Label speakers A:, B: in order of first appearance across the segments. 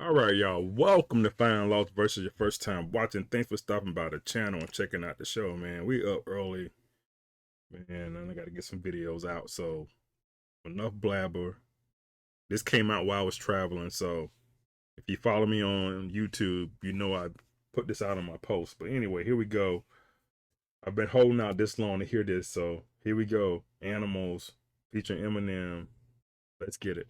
A: All right, y'all. Welcome to Fine Lost versus your first time watching. Thanks for stopping by the channel and checking out the show, man. We up early, man, and I got to get some videos out. So enough blabber. This came out while I was traveling, so if you follow me on YouTube, you know I put this out on my post. But anyway, here we go. I've been holding out this long to hear this, so here we go. Animals featuring Eminem. Let's get it.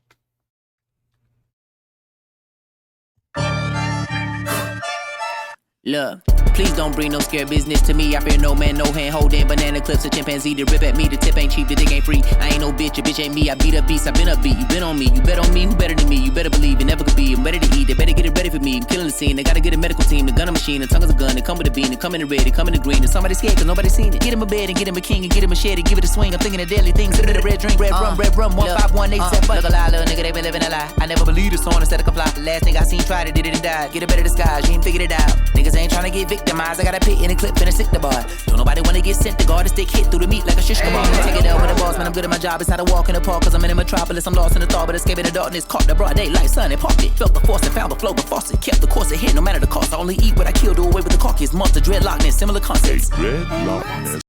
B: Look, please don't bring no scare business to me. I fear no man, no hand holding banana clips, a chimpanzee to rip at me. The tip ain't cheap, the dick ain't free. I ain't no bitch, a bitch ain't me. I beat a beast, I been a beat. You been on me, you bet on me. Who better than me? You better believe it never could be. I'm ready to eat, they better get it ready for me. I'm killing the scene, they gotta get a medical team. The gun a machine, the tongue is a gun. They come with a bean, they come in the red, they come in the green. And somebody scared cause nobody seen it. Get him a bed and get him a king and get him a shed and give it a swing. I'm thinking of deadly things. Give it a red drink, red rum, 15187. Look a lie, little nigga, they been living a lie. I never believed this song instead of comply. The last nigga I seen tried it, did it and died. Get a better disguise, you ain't figured it out. Niggas ain't trying to get victimized. I got a pit in a clip and a sick the bar. Don't nobody wanna get sent to guard a stick hit through the meat like a shish kebab. Take it out with a boss, man, I'm good at my job. It's not a walk in the park, cause I'm in a metropolis. I'm lost in the thought, but escaping the darkness. Caught the broad daylight sun and parked it. Felt the force and found the flow, but faucet. Kept the course ahead, no matter the cost. I only eat what I kill, do away with the carcass. Monster, dreadlockness, similar concepts.
C: Dreadlockness.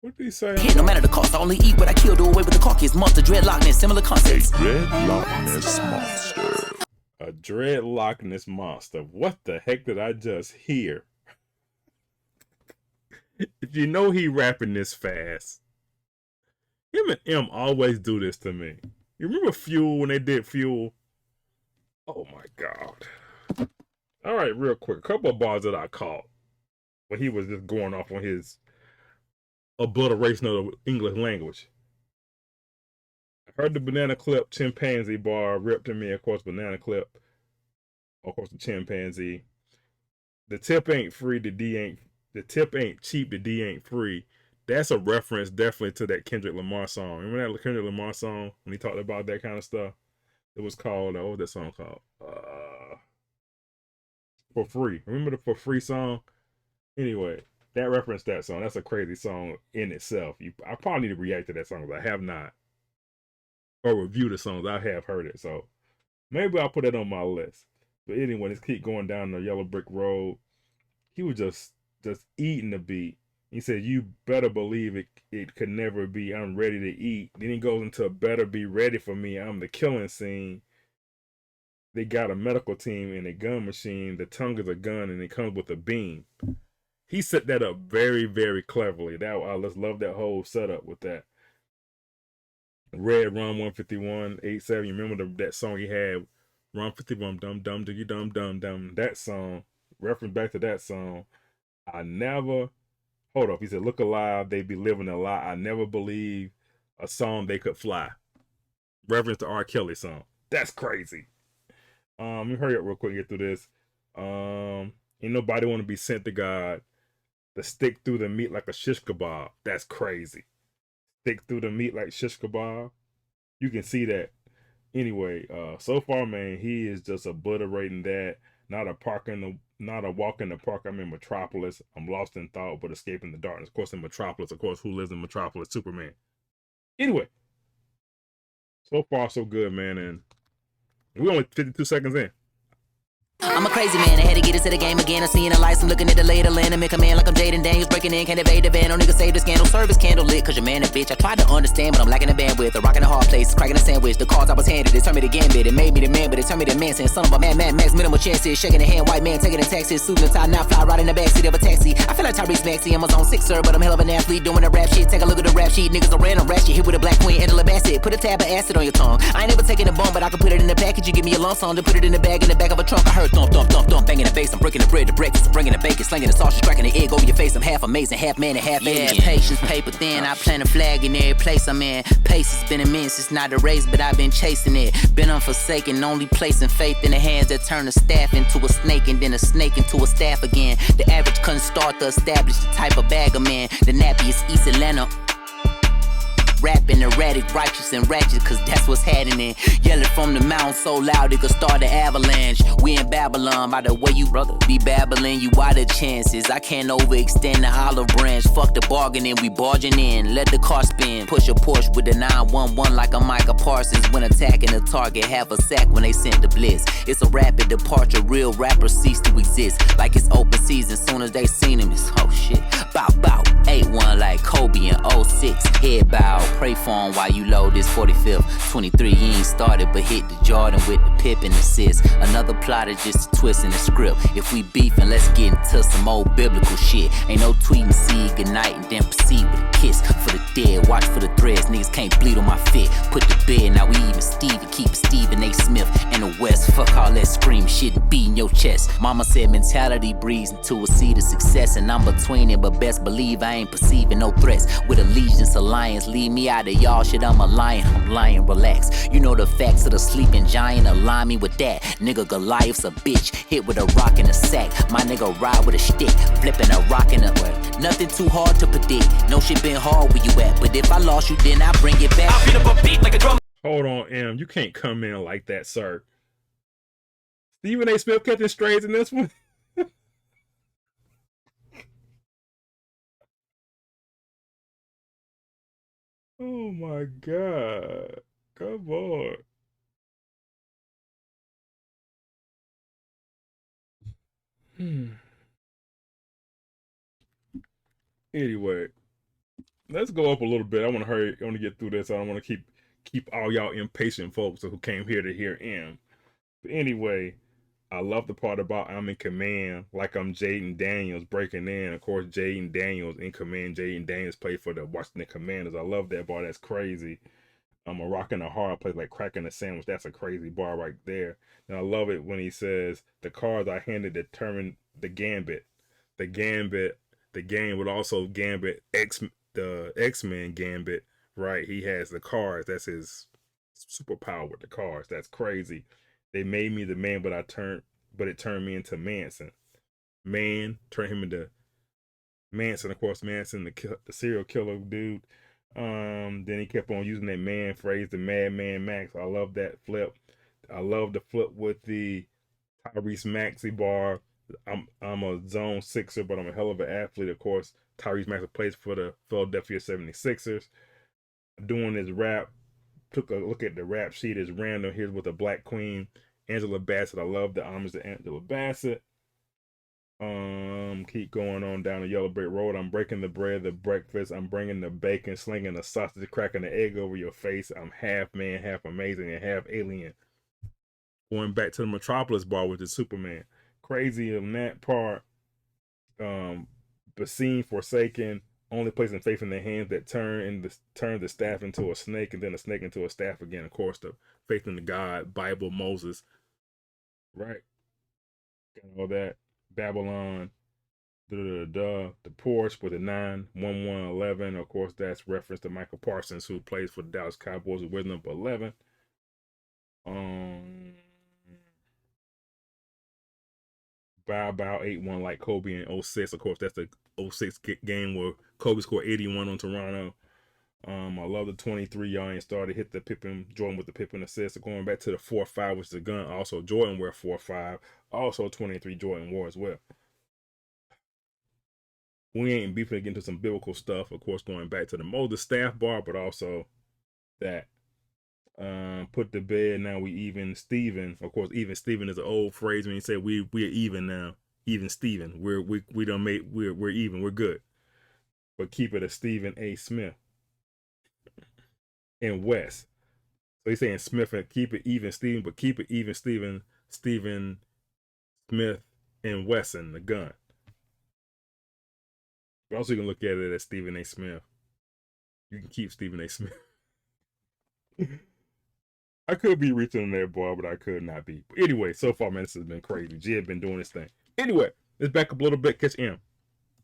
A: What did he say?
B: No matter the cost, I only eat what I kill, do away with the carcass. Monster, dreadlockness, similar concepts.
C: Dreadlockness monster.
A: A dreadlockness monster. What the heck did I just hear? If you know he rapping this fast, him and M always do this to me. You remember Fuel when they did Fuel? Oh my God. All right, real quick. A couple of bars that I caught when he was just going off on his obliteration of the English language. I heard the banana clip chimpanzee bar ripped to me. Of course, banana clip. Of course, the chimpanzee. The tip ain't free. The tip ain't cheap. The D ain't free. That's a reference definitely to that Kendrick Lamar song. Remember that Kendrick Lamar song when he talked about that kind of stuff? It was called, what was that song called? For Free. Remember the For Free song? Anyway, that referenced that song. That's a crazy song in itself. I probably need to react to that song, but I have not. Or review the songs. I have heard it, so maybe I'll put it on my list. But anyway, let's keep going down the yellow brick road. He was just eating the beat. He said, "You better believe it could never be. I'm ready to eat." Then he goes into "Better be ready for me. I'm the killing scene. They got a medical team and a gun machine. The tongue is a gun and it comes with a beam." He set that up very, very cleverly. I just love that whole setup with that. Red Rum 15187. You remember that song he had? Rum 51 dum dum diggy dum dum dum. That song. Reference back to that song. Hold up. He said, "Look alive, they be living a lie. I never believed a song they could fly." Reference to R. Kelly song. That's crazy. Let me hurry up real quick and get through this. Ain't nobody want to be sent to God. To stick through the meat like a shish kebab. That's crazy. Stick through the meat like shish kebab. You can see that. Anyway, so far, man, he is just obliterating that. Not a walk in the park. I'm in Metropolis. I'm lost in thought, but escaping the darkness. Of course, in Metropolis. Of course, who lives in Metropolis? Superman. Anyway, so far so good, man, and we're only 52 seconds in.
B: I'm a crazy man, I had to get into the game again. I'm seeing the lights, I'm looking at the lay of the land and make a man like I'm Jaden Daniels breaking in, can't evade the van. No nigga save the scandal, service candle lit, cause your man a bitch. I tried to understand, but I'm lacking the bandwidth. A rock in a hard place, cracking a sandwich. The cards I was handed, it turned me to gambit. It made me the man, but it turned me to man, saying son of a man, max, minimal chances. Shaking the hand, white man, taking the taxis. Suit and tie, now fly right in the backseat of a taxi. I feel like Tyrese Maxey, I'm a zone 6, sir, but I'm hell of an athlete doing the rap shit. Take a look at the rap sheet, niggas are random rap shit. Hit with a black queen, Angela Bassett. Put a tab of acid on your tongue. I ain't never taking a bone, but I can put it in the package. You give me a lump song, to put it in the bag of a trunk. I heard thump, thump, thump, thump. Banging the bass, I'm breaking the bread to breakfast. I'm bringing the bacon, slinging the sausage, cracking the egg over your face. I'm half amazing, half man and half alien. Yeah, patience, paper thin. I plant a flag in every place I'm in. Pace has been immense, it's not a race, but I've been chasing it. Been unforsaken, only placing faith in the hands that turn a staff into a snake and then a snake into a staff again. The average couldn't start to establish the type of bag I'm in. The nappy is East Atlanta. Rap rapping erratic, righteous and ratchet, cause that's what's happening. Yelling from the mountain so loud it could start an avalanche. We in Babylon, by the way you brother be babbling, you out of chances. I can't overextend the olive branch. Fuck the bargaining, we barging in. Let the car spin. Push a Porsche with the 911 like a Micah Parsons. When attacking a target, have a sack when they sent the blitz. It's a rapid departure, real rappers cease to exist. Like it's open season, soon as they seen him, it's oh shit. Bow, 8-1 like Kobe in 06. Head bow, pray for him while you load this 45th. 23, he ain't started, but hit the Jordan with the pip and assist. Another plot is just a twist in the script. If we beefing, let's get into some old biblical shit. Ain't no tweeting, see goodnight, and then proceed with a kiss. For the dead, watch for the threads, niggas can't bleed on my fit. Put the bed, now we even Stevie, keep Stephen A. Smith in the West. Fuck all that scream shit and beating your chest. Mama said mentality breeds into a seed of success, and I'm between it, but best believe I ain't perceiving no threats. With allegiance, alliance, leave me out of y'all shit, I'm a lion, I'm lying, relax. You know the facts of the sleeping giant, align me with that. Nigga Goliath's a bitch, hit with a rock and a sack. My nigga ride with a stick, flipping a rock in a way. Nothing too hard to predict, no shit been hard where you at, but if I lost you then I bring it back.
D: I beat up a beat like a drum.
A: Hold on, M. You can't come in like that, sir. Stephen A. Smith catching strays in this one. Oh my God. Come on. Anyway, let's go up a little bit. I want to hurry. I want to get through this. I don't want to keep all y'all impatient folks who came here to hear M. But anyway, I love the part about I'm in command, like I'm Jaden Daniels breaking in. Of course, Jaden Daniels in command. Jaden Daniels played for the Washington Commanders. I love that bar. That's crazy. I'm a rocking a hard place like cracking a sandwich. That's a crazy bar right there. And I love it when he says the cards I handed determine the gambit. The game would also gambit the X-Men gambit, right? He has the cards. That's his superpower with the cards. That's crazy. They made me the man, but it turned me into Manson. Man turned him into Manson. Of course, Manson, the serial killer dude. Then he kept on using that man phrase, the Madman Max. I love that flip. I love the flip with the Tyrese Maxey bar. I'm a zone sixer, but I'm a hell of an athlete. Of course, Tyrese Maxey plays for the Philadelphia 76ers. Doing his rap, took a look at the rap sheet. It's random. Here's with the Black Queen, Angela Bassett. I love the homage to Angela Bassett. Keep going on down the yellow brick road. I'm breaking the bread, the breakfast. I'm bringing the bacon, slinging the sausage, cracking the egg over your face. I'm half man, half amazing, and half alien. Going back to the Metropolis bar with the Superman. Crazy in that part. Basine forsaken, only placing faith in the hands that turn the staff into a snake, and then a snake into a staff again. Of course, the faith in the God, Bible, Moses, right? Got all that. Babylon, the Porsche with the 91111. Of course, that's reference to Michael Parsons, who plays for the Dallas Cowboys with number 11. Bow 8-1 like Kobe in 06. Of course, that's the 06 game where Kobe scored 81 on Toronto. I love the 23. Y'all ain't started. Hit the Pippen, Jordan with the Pippen assist. So going back to the 4-5, which is a gun. Also, Jordan wore 4-5. Also, 23 Jordan wore as well. We ain't beefing to get into some biblical stuff. Of course, going back to the Moses staff bar, but also that put to bed, now we even Steven. Of course, even Steven is an old phrase when you say we're even now. Even Steven. We don't make we're even, we're good. But keep it a Stephen A. Smith and West. So he's saying Smith and keep it even Steven, but keep it even Stephen Smith and Wesson, the gun. But also you can look at it as Stephen A. Smith. You can keep Stephen A. Smith. I could be reaching in that bar, but I could not be. But anyway, so far, man, this has been crazy. G had been doing this thing. Anyway, let's back up a little bit. Catch M.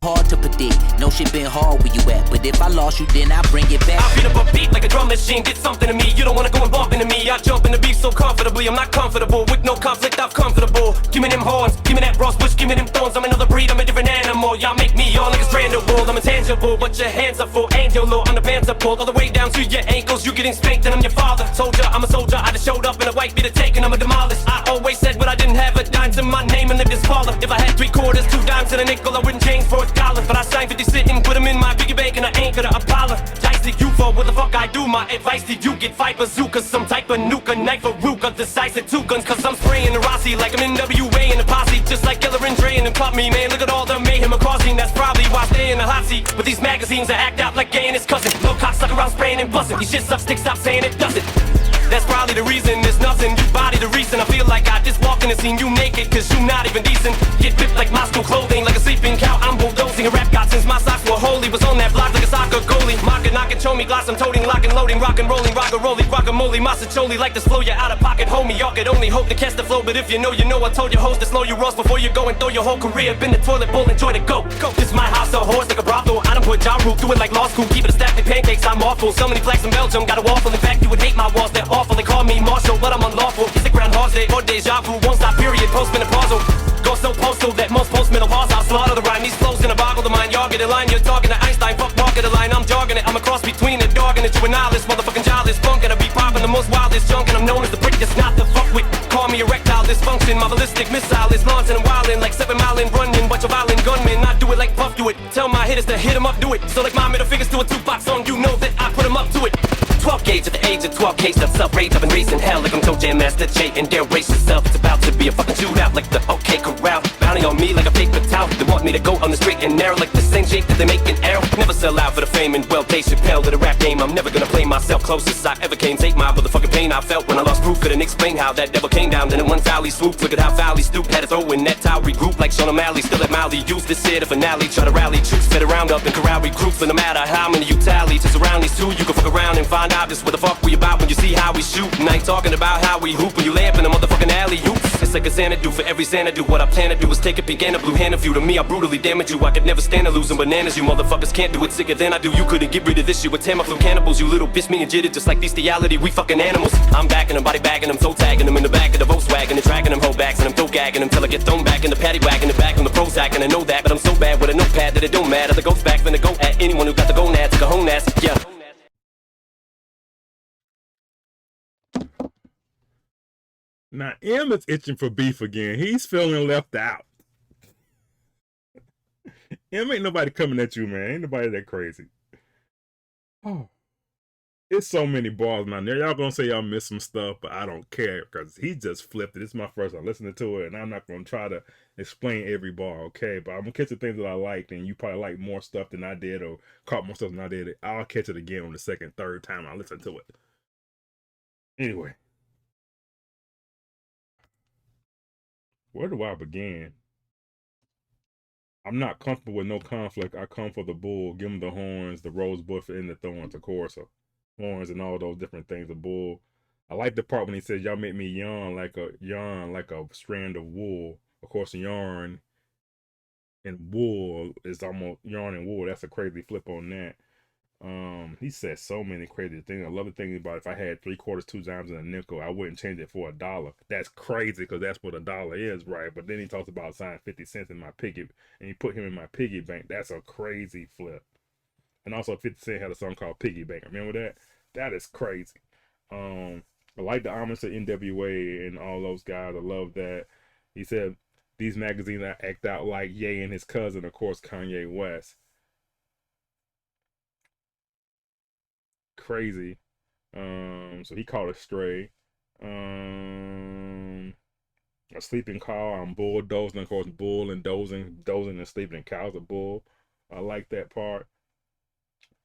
B: Hard to predict, no shit been hard where you at, but if I lost you then I bring it back.
D: I beat up a beat like a drum machine, did something to me. You don't wanna go and bump into me. I jump in the beat so comfortably. I'm not comfortable with no conflict, I'm comfortable. Give me them horns, give me that bros bush, give me them thorns. I'm another breed, I'm a different animal. Y'all make me all niggas brandable. I'm intangible, but your hands are full. Angel, I'm the pants up. pulled all the way down to your ankles. You getting spanked and I'm your father. Soldier, I'm a soldier, I just showed up in a white beater taking, I'ma demolish. I always said what I didn't have a dime to my name and lived as father. If I had 3 quarters, 2 dimes and a nickel, I wouldn't change for a dollar. But I signed 50 sitting, put them in my piggy bank and I ain't gonna Apollo. Jice you for what the fuck I do. My advice to you, get fight bazooka, some type of nuke, a knife, a ruka, decisive 2 guns. Cause I'm spraying the Rossi like I'm NWA in the posse. Just like Killer and Dre and pop me, man. Look at all the mayhem across me. That's probably why I stay in the hot seat. But these magazines I act out like gay and his cousin. No cocksucker around spraying and busting. These shit suck, stick, stop saying it doesn't. That's probably the reason, there's nothing, you body the reason. I feel like I just walked in and seen you naked, cause you not even decent. Get ripped like Moscow clothing, like a sleeping cow, I'm bulldozing. A rap god since my socks were holy, was on that block like a soccer goalie. Mocking, knocking, show me glass, I'm toting, locking, loading, rockin', rolling, rock-a-rolling, guacamole, massacholi, like to slow you out of pocket, homie. Y'all could only hope to catch the flow, but if you know, you know. I told your host to slow your roast before you go and throw your whole career up in the toilet bowl, enjoy the go. This is my house, a horse like a brothel. I don't put Ja Rule through it like law school, keep it a stack of pancakes, I'm awful. So many flags in Belgium, got a waffle. In fact, you would hate my walls, they're awful. They call me Marshall, but I'm unlawful. It's a Groundhog's Day or deja vu, won't stop period, postmenopausal. Go so postal that most postmenopause, I'll slaughter the rhyme. These flows in a boggle the mind, y'all get a line. You're talking to Einstein, fuck walking the line. I'm jogging it, I'm a cross between a dog and a juvenilist. Motherfucking childish funk, and I be popping the most wildest junk. And I'm known as the prick that's not the fuck with. Call me erectile dysfunction, my ballistic missile is launching and wildin' like 7 Mile and running. But you're violent gunman, I do it like Puff do it. Tell my hitters to hit 'em up, do it. So like my middle fingers to a 2-box song, you know that I put 'em up to it. 12 gauge at the age of 12 case of self-rage. I've been raising hell like I'm Toe Jam Master J, and dare race yourself. It's about to be a fucking shootout like the OK Corral. Bounty on me like a paper towel. They want me to go on the straight and narrow like the same shape that they make an arrow. Never sell out for the fame and well, Dave Chappelle to the rap game. I'm never gonna play myself closest I ever came. Take my motherfucking pain I felt when I lost proof. Couldn't explain how that devil came down. Then in one foul he swooped. Look at how foul he stooped. Had to throw in that towel, regroup like Sean O'Malley. Still at Mally. Use this shit a finale. Try to rally troops, fit around up and corral recruits. And no matter how many you tally, to surround these two, you can fuck around and find out just what the fuck we about when you see how we shoot. And I ain't talking about how we hoop when you lay up in the motherfucking alley hoops. It's like a Xanadu for every Xanadu. What I plan to do is take a peek and a blue hand of you. To me I brutally damage you. I could never stand to losing bananas. You motherfuckers can't do it sicker than I do. You couldn't get rid of this shit with Tamiflu cannibals. You little bitch, me and JID just like bestiality. We fucking animals. I'm backing them, body bagging them, toe tagging them in the back of the Volkswagen and dragging them whole backs and I'm toe gagging them till I get thrown back in the paddy wagon, the back on the Prozac. And I know that, but I'm so bad with a notepad that it don't matter. The ghost back finna go at anyone who got the gonads, the cojones. Yeah.
A: Now M is itching for beef again. He's feeling left out. M ain't nobody coming at you, man. Ain't nobody that crazy. Oh, it's so many bars now. Y'all gonna say y'all miss some stuff, but I don't care because he just flipped it. It's my first time listening to it, and I'm not gonna try to explain every bar, okay? But I'm gonna catch the things that I liked, and you probably like more stuff than I did, or caught more stuff than I did. I'll catch it again on the second, third time I listen to it. Anyway. Where do I begin? I'm not comfortable with no conflict. I come for the bull. Give him the horns, the rose bush, and the thorns, of course. Horns and all those different things. The bull. I like the part when he says, y'all make me yarn like a strand of wool. Of course, yarn and wool is almost yarn and wool. That's a crazy flip on that. He said so many crazy things. I love the thing about if I had 3 quarters, 2 dimes, and a nickel, I wouldn't change it for $1. That's crazy because that's what $1 is, right? But then he talks about signing 50 cents in my piggy, and he put him in my piggy bank. That's a crazy flip. And also 50 Cent had a song called Piggy Bank. Remember that? That is crazy. I like the homage to NWA and all those guys. I love that. He said these magazines act out like Ye and his cousin, of course, Kanye West. Crazy. So he called it stray. A sleeping cow. I'm bulldozing. Of course, bull and dozing and sleeping, and cow's a bull. I like that part.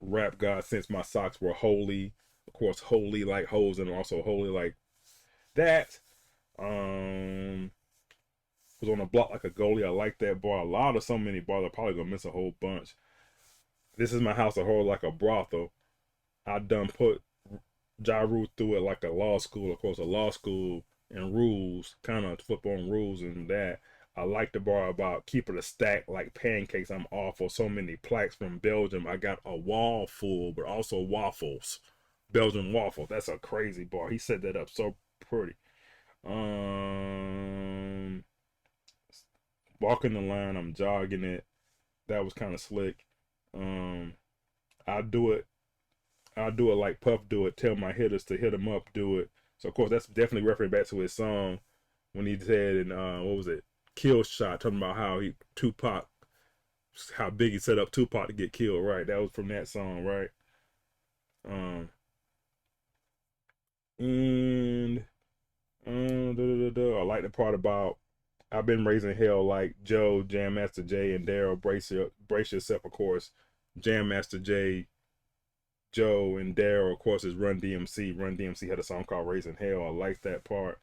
A: Rap God, since my socks were holy. Of course, holy like hoes, and also holy like that. Was on the block like a goalie. I like that bar. So many bars. I'm probably gonna miss a whole bunch. This is my house, a whole like a brothel. I done put Ja Rule through it like a law school. Of course, a law school and rules, kind of flip on rules and that. I like the bar about keeping a stack like pancakes. I'm awful. So many plaques from Belgium. I got a wall full, but also waffles. Belgian waffles. That's a crazy bar. He set that up so pretty. Walking the line, I'm jogging it. That was kind of slick. I do it I'll do it like Puff do it. Tell my hitters to hit him up, do it. So of course that's definitely referring back to his song when he said in what was it, Kill Shot, talking about how Tupac, how Biggie set up Tupac to get killed. Right, that was from that song, right? And I like the part about I've been raising hell like Joe, Jam Master Jay, and Daryl. Brace yourself, of course. Jam Master Jay, Joe, and Daryl, of course, is Run DMC. Run DMC had a song called Raising Hell. I like that part.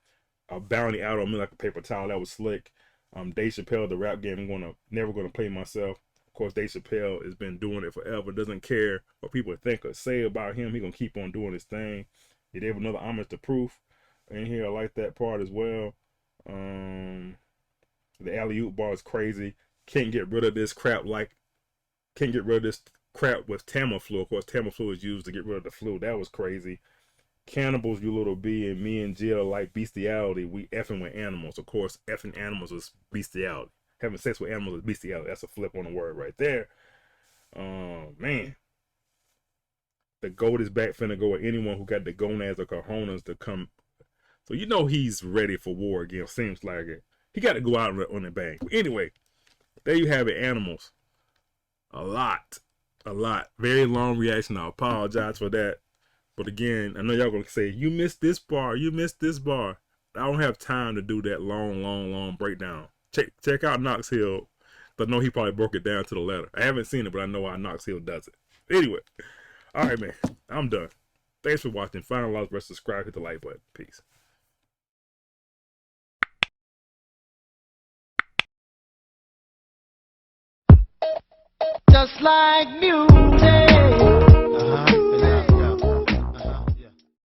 A: Bounty out on me like a paper towel. That was slick. Dave Chappelle, the rap game, I'm never gonna play myself. Of course, Dave Chappelle has been doing it forever. Doesn't care what people think or say about him. He gonna keep on doing his thing. He gave another homage to Proof in here. I like that part as well. The alley-oop bar is crazy. Can't get rid of this crap with Tamiflu. Of course, Tamiflu is used to get rid of the flu. That was crazy. Cannibals, you little B, and me and Jill like bestiality. We effing with animals. Of course, effing animals is bestiality. Having sex with animals is bestiality. That's a flip on the word right there. Man. The GOAT is back, finna go with anyone who got the gonads or cojones to come. So you know he's ready for war again. Seems like it. He got to go out on the bang. Anyway, there you have it, animals. A lot. Very long reaction. I apologize for that. But again, I know y'all gonna say, you missed this bar, you missed this bar. I don't have time to do that long breakdown. Check out Knox Hill. But I know he probably broke it down to the letter. I haven't seen it, but I know how Knox Hill does it. Anyway, all right, man. I'm done. Thanks for watching. Final like, rest, subscribe, hit the like button. Peace.
E: Just like music.